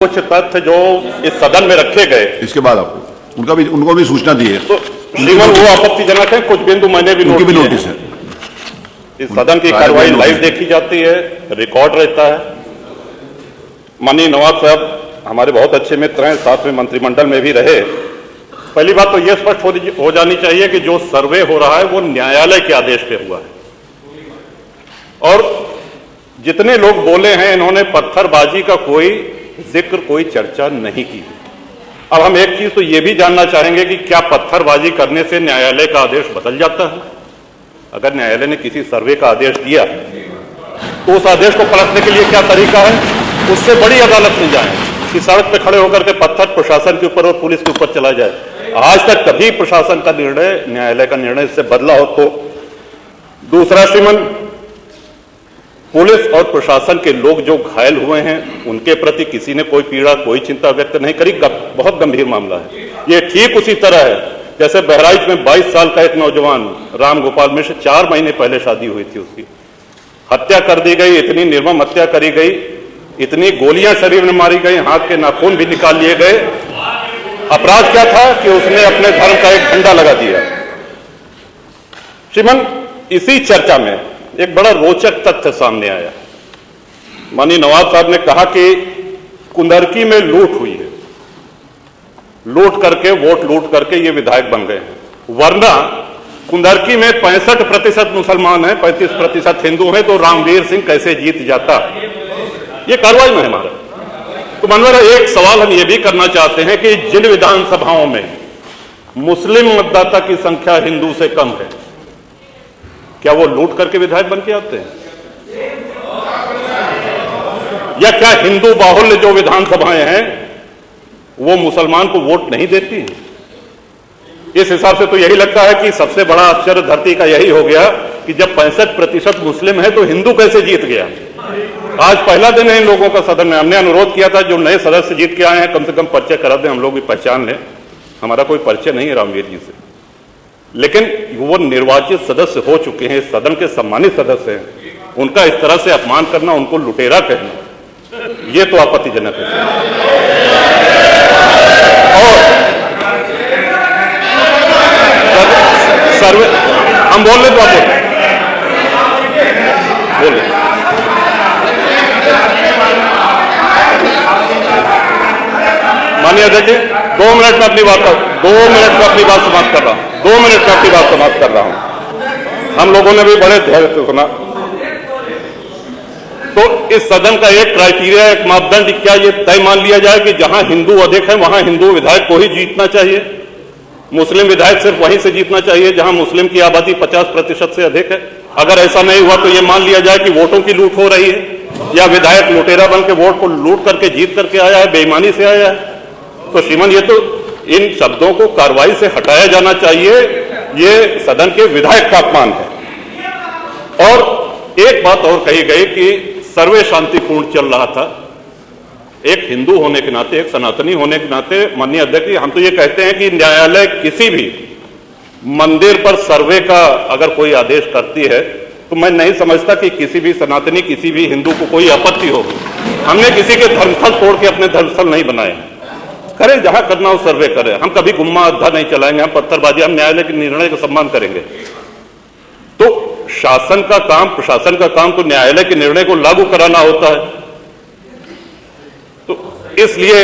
कुछ तथ्य जो इस सदन में रखे गए, इसके बाद आपको उनको भी सूचना दी है तो श्रीमान वो आपत्तिजनक है। कुछ बिंदु मैंने भी नोटिस है। इस सदन की कार्रवाई लाइव देखी जाती है, रिकॉर्ड रहता है। माननीय नवाब साहब हमारे बहुत अच्छे मित्र हैं, साथ में मंत्रिमंडल में भी रहे। पहली बात तो यह स्पष्ट हो जानी चाहिए कि जो सर्वे हो रहा है वो न्यायालय के आदेश पे हुआ है, और जितने लोग बोले हैं इन्होंने पत्थरबाजी का कोई जिक्र, कोई चर्चा नहीं की। अब हम एक चीज तो यह भी जानना चाहेंगे कि क्या पत्थरबाजी करने से न्यायालय का आदेश बदल जाता है? अगर न्यायालय ने किसी सर्वे का आदेश दिया तो उस आदेश को पलटने के लिए क्या तरीका है? उससे बड़ी अदालत में जाए कि सड़क पे खड़े होकर के पत्थर प्रशासन के ऊपर और पुलिस के ऊपर चला जाए। आज तक कभी प्रशासन का निर्णय, न्यायालय का निर्णय इससे बदला हो तो? दूसरा श्रीमान, पुलिस और प्रशासन के लोग जो घायल हुए हैं उनके प्रति किसी ने कोई पीड़ा, कोई चिंता व्यक्त नहीं करी। बहुत गंभीर मामला है ये। ठीक उसी तरह है जैसे बहराइच में 22 साल का एक नौजवान राम गोपाल मिश्र, 4 महीने पहले शादी हुई थी, उसकी हत्या कर दी गई। इतनी निर्मम हत्या करी गई, इतनी गोलियां शरीर में मारी गई, हाथ के नाखून भी निकाल लिए गए। अपराध क्या था कि उसने अपने धर्म का एक झंडा लगा दिया। श्रीमान, इसी चर्चा में एक बड़ा रोचक तथ्य सामने आया। माननीय नवाब साहब ने कहा कि कुंदरकी में लूट हुई है, लूट करके, वोट लूट करके ये विधायक बन गए हैं, वरना कुंदरकी में 65% मुसलमान हैं, 35% हिंदू हैं, तो रामवीर सिंह कैसे जीत जाता? ये कार्रवाई में हमारा तो मनोहर, एक सवाल हम ये भी करना चाहते हैं कि जिन विधानसभाओं में मुस्लिम मतदाता की संख्या हिंदू से कम है, क्या वो लूट करके विधायक बन के आते हैं? या क्या हिंदू बाहुल्य जो विधानसभाएं हैं वो मुसलमान को वोट नहीं देती? इस हिसाब से तो यही लगता है कि सबसे बड़ा आश्चर्य धरती का यही हो गया कि जब 65% मुस्लिम है तो हिंदू कैसे जीत गया? आज पहला दिन है इन लोगों का सदन में। हमने अनुरोध किया था जो नए सदस्य जीत के आए हैं कम से कम परिचय करा दें, हम लोग भी पहचान लें। हमारा कोई परिचय नहीं है रामवीर जी से, लेकिन वो निर्वाचित सदस्य हो चुके हैं, सदन के सम्मानित सदस्य हैं, उनका इस तरह से अपमान करना, उनको लुटेरा कहना, ये तो आपत्तिजनक है। और सर्वे हम बोल रहे तो आप बोले। मानिए अध्यक्ष, 2 मिनट में अपनी बात 2 मिनट में अपनी बात समाप्त कर रहा हूं। 2 मिनट में अपनी बात समाप्त कर रहा हूं। हम लोगों ने भी बड़े धैर्य से सुना। तो इस सदन का एक क्राइटेरिया, एक मापदंड क्या ये तय मान लिया जाए कि जहां हिंदू अधिक है वहां हिंदू विधायक को ही जीतना चाहिए, मुस्लिम विधायक सिर्फ वहीं से जीतना चाहिए जहां मुस्लिम की आबादी 50% से अधिक है? अगर ऐसा नहीं हुआ तो ये मान लिया जाए कि वोटों की लूट हो रही है, या विधायक लुटेरा बन के वोट को लूट करके जीत करके आया है, बेईमानी से आया है? तो श्रीमान, ये तो इन शब्दों को कार्रवाई से हटाया जाना चाहिए। ये सदन के विधायक का अपमान है। और एक बात और कही गई कि सर्वे शांतिपूर्ण चल रहा था। एक हिंदू होने के नाते, एक सनातनी होने के नाते माननीय अध्यक्ष, हम तो ये कहते हैं कि न्यायालय किसी भी मंदिर पर सर्वे का अगर कोई आदेश करती है तो मैं नहीं समझता कि किसी भी सनातनी, किसी भी हिंदू को कोई आपत्ति होगी। हमने किसी के धर्मस्थल तोड़ के अपने धर्मस्थल नहीं बनाए। करें जहां करना हो सर्वे करें, हम कभी गुम्मा अद्धा नहीं चलाएंगे, हम पत्थरबाजी, हम न्यायालय के निर्णय का सम्मान करेंगे। तो शासन का काम, प्रशासन का काम तो न्यायालय के निर्णय को लागू कराना होता है। तो इसलिए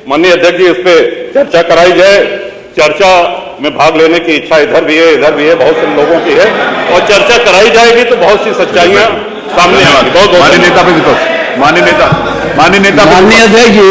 माननीय अध्यक्ष जी, इस पे चर्चा कराई जाए। चर्चा में भाग लेने की इच्छा इधर भी है, इधर भी है, बहुत से लोगों की है, और चर्चा कराई जाएगी तो बहुत सी सच्चाइयां सामने आएंगी। बहुत माननीय नेता, माननीय नेता, माननीय नेता, माननीय अध्यक्ष जी।